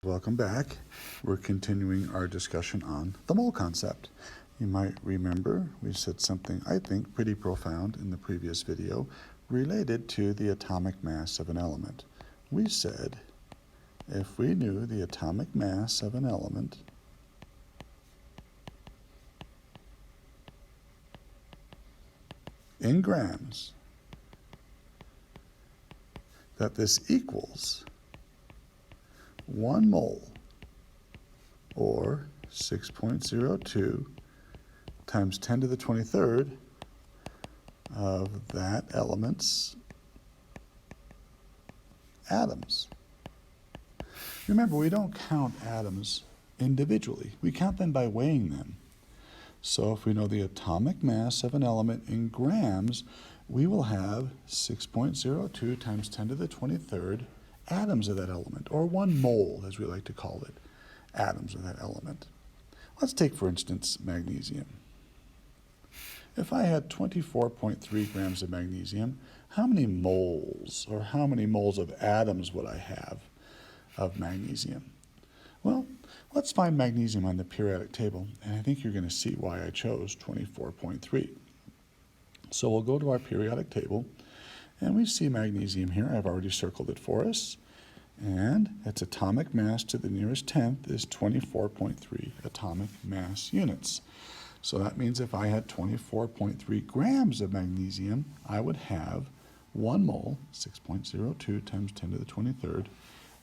Welcome back. We're continuing our discussion on the mole concept. You might remember we said something I think pretty profound in the previous video related to the atomic mass of an element. We said if we knew the atomic mass of an element, in grams, that this equals 1 mole, or 6.02 times 10 to the 23rd of that element's atoms. Remember, we don't count atoms individually. We count them by weighing them. So if we know the atomic mass of an element in grams, we will have 6.02 times 10 to the 23rd atoms of that element, or 1 mole, as we like to call it, atoms of that element. Let's take, for instance, magnesium. If I had 24.3 grams of magnesium, how many moles, or how many moles of atoms would I have of magnesium? Well, let's find magnesium on the periodic table, and I think you're going to see why I chose 24.3. So we'll go to our periodic table, and we see magnesium here. I've already circled it for us. And its atomic mass to the nearest tenth is 24.3 atomic mass units. So that means if I had 24.3 grams of magnesium, I would have 1 mole, 6.02 times 10 to the 23rd,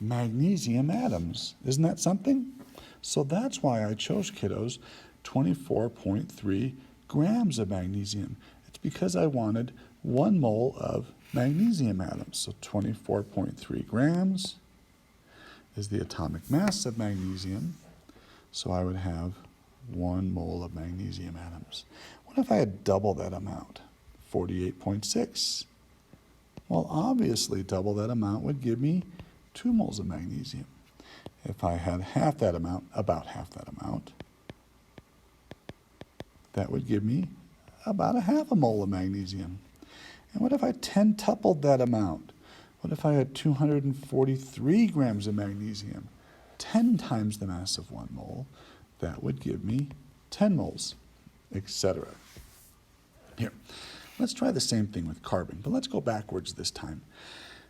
magnesium atoms. Isn't that something? So that's why I chose, kiddos, 24.3 grams of magnesium. It's because I wanted 1 mole of magnesium atoms. So 24.3 grams is the atomic mass of magnesium. So I would have 1 mole of magnesium atoms. What if I had double that amount? 48.6. Well, obviously double that amount would give me 2 moles of magnesium. If I had half that amount, about half that amount, that would give me about a half a mole of magnesium. And what if I 10-tupled that amount? What if I had 243 grams of magnesium, 10 times the mass of 1 mole? That would give me 10 moles, etc. Here, let's try the same thing with carbon, but let's go backwards this time.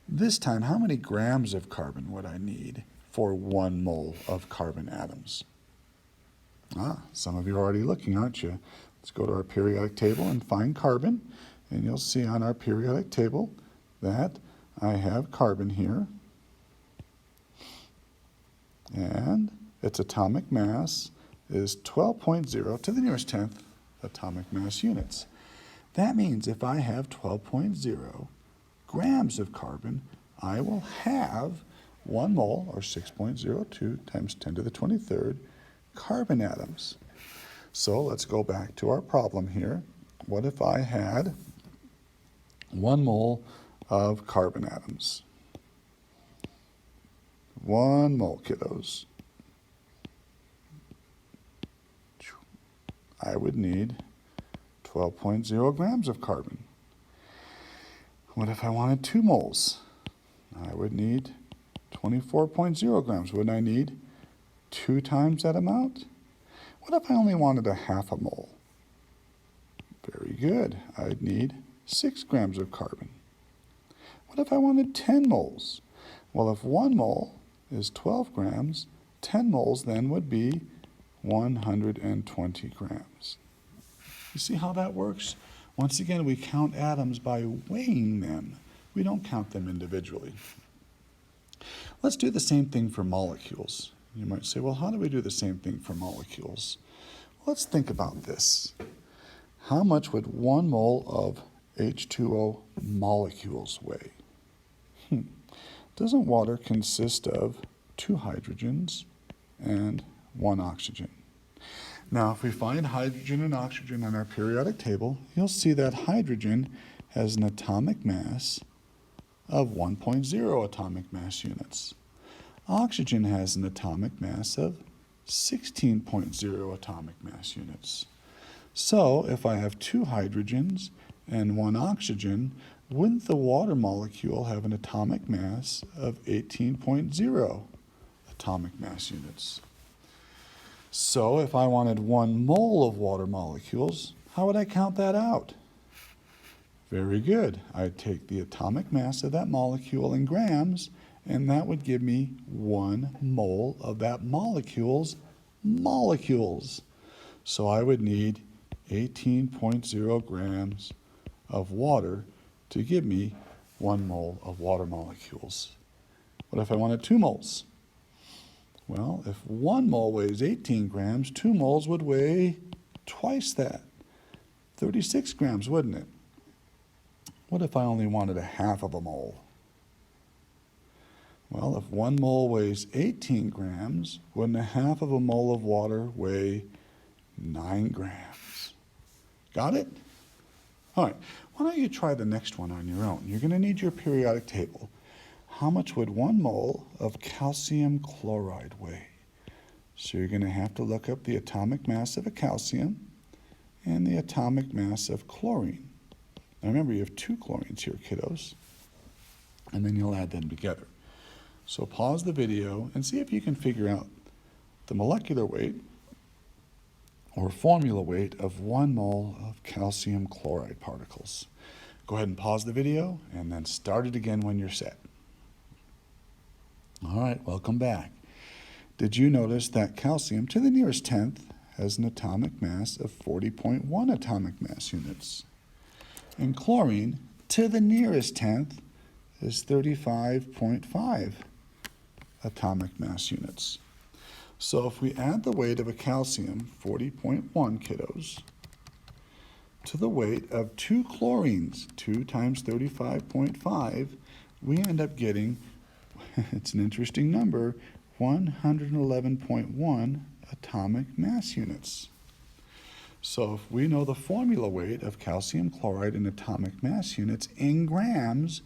This time, how many grams of carbon would I need for 1 mole of carbon atoms? Some of you are already looking, aren't you? Let's go to our periodic table and find carbon. And you'll see on our periodic table that I have carbon here. And its atomic mass is 12.0 to the nearest tenth atomic mass units. That means if I have 12.0 grams of carbon, I will have 1 mole, or 6.02 times 10 to the 23rd, carbon atoms. So let's go back to our problem here. What if I had 1 mole of carbon atoms? 1 mole, kiddos. I would need 12.0 grams of carbon. What if I wanted 2 moles? I would need 24.0 grams. Wouldn't I need 2 times that amount? What if I only wanted a half a mole? Very good. I'd need 6 grams of carbon. What if I wanted 10 moles? Well, if 1 mole is 12 grams, 10 moles then would be 120 grams. You see how that works? Once again, we count atoms by weighing them. We don't count them individually. Let's do the same thing for molecules. You might say, well, how do we do the same thing for molecules? Let's think about this. How much would 1 mole of H2O molecules weigh? Doesn't water consist of 2 hydrogens and 1 oxygen? Now, if we find hydrogen and oxygen on our periodic table, you'll see that hydrogen has an atomic mass of 1.0 atomic mass units. Oxygen has an atomic mass of 16.0 atomic mass units. So, if I have 2 hydrogens and 1 oxygen, wouldn't the water molecule have an atomic mass of 18.0 atomic mass units. So if I wanted 1 mole of water molecules, how would I count that out? Very good. I'd take the atomic mass of that molecule in grams, and that would give me 1 mole of that molecule's molecules. So I would need 18.0 grams of water to give me 1 mole of water molecules. What if I wanted 2 moles? Well, if 1 mole weighs 18 grams, 2 moles would weigh twice that, 36 grams, wouldn't it? What if I only wanted a half of a mole? Well, if 1 mole weighs 18 grams, wouldn't a half of a mole of water weigh 9 grams? Got it? All right, why don't you try the next one on your own? You're going to need your periodic table. How much would 1 mole of calcium chloride weigh? So you're going to have to look up the atomic mass of a calcium and the atomic mass of chlorine. Now remember, you have 2 chlorines here, kiddos, and then you'll add them together. So pause the video and see if you can figure out the molecular weight or formula weight of 1 mole of calcium chloride particles. Go ahead and pause the video and then start it again when you're set. All right, welcome back. Did you notice that calcium to the nearest tenth has an atomic mass of 40.1 atomic mass units? And chlorine to the nearest tenth is 35.5 atomic mass units. So if we add the weight of a calcium, 40.1 kiddos, to the weight of 2 chlorines, 2 times 35.5, we end up getting, it's an interesting number, 111.1 atomic mass units. So if we know the formula weight of calcium chloride in atomic mass units in grams,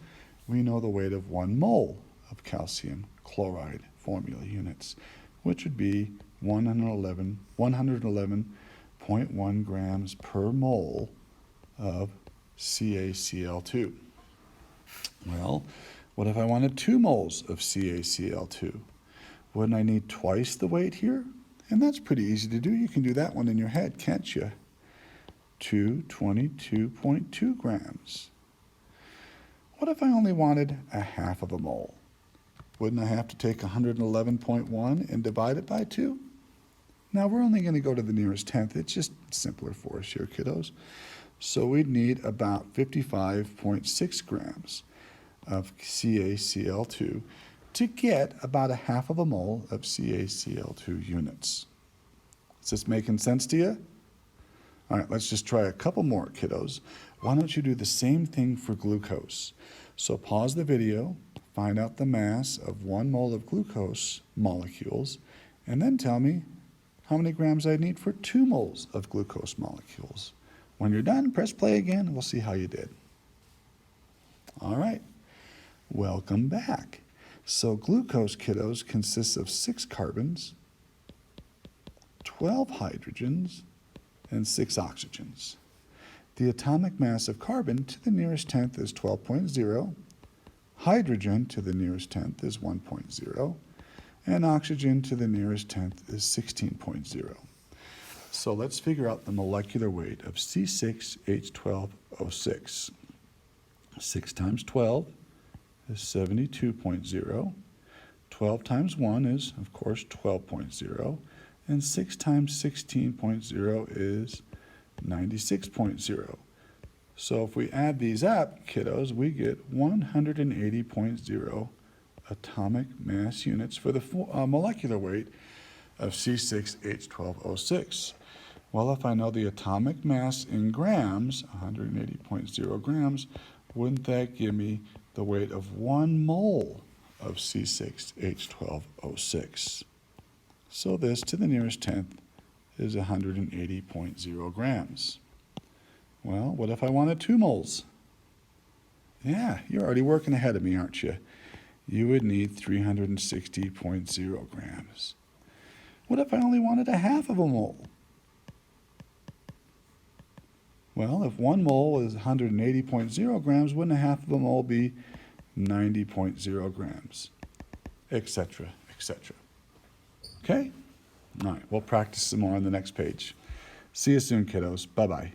we know the weight of 1 mole of calcium chloride formula units, which would be 111.1 grams per mole of CaCl2. Well, what if I wanted 2 moles of CaCl2? Wouldn't I need twice the weight here? And that's pretty easy to do. You can do that one in your head, can't you? 222.2 grams. What if I only wanted a half of a mole? Wouldn't I have to take 111.1 and divide it by 2? Now we're only going to go to the nearest tenth. It's just simpler for us here, kiddos. So we'd need about 55.6 grams of CaCl2 to get about a half of a mole of CaCl2 units. Is this making sense to you? All right, let's just try a couple more, kiddos. Why don't you do the same thing for glucose? So pause the video, find out the mass of 1 mole of glucose molecules, and then tell me how many grams I need for 2 moles of glucose molecules. When you're done, press play again, and we'll see how you did. All right, welcome back. So glucose, kiddos, consists of 6 carbons, 12 hydrogens, and 6 oxygens. The atomic mass of carbon to the nearest tenth is 12.0, hydrogen to the nearest tenth is 1.0, and oxygen to the nearest tenth is 16.0. So let's figure out the molecular weight of C6H12O6. 6 times 12 is 72.0. 12 times 1 is, of course, 12.0. And 6 times 16.0 is 96.0. So if we add these up, kiddos, we get 180.0 atomic mass units for the molecular weight of C6H12O6. Well, if I know the atomic mass in grams, 180.0 grams, wouldn't that give me the weight of 1 mole of C6H12O6? So this to the nearest tenth is 180.0 grams. Well, what if I wanted 2 moles? Yeah, you're already working ahead of me, aren't you? You would need 360.0 grams. What if I only wanted a half of a mole? Well, if 1 mole is 180.0 grams, wouldn't a half of a mole be 90.0 grams? Etc., etc. Okay? All right, we'll practice some more on the next page. See you soon, kiddos. Bye-bye.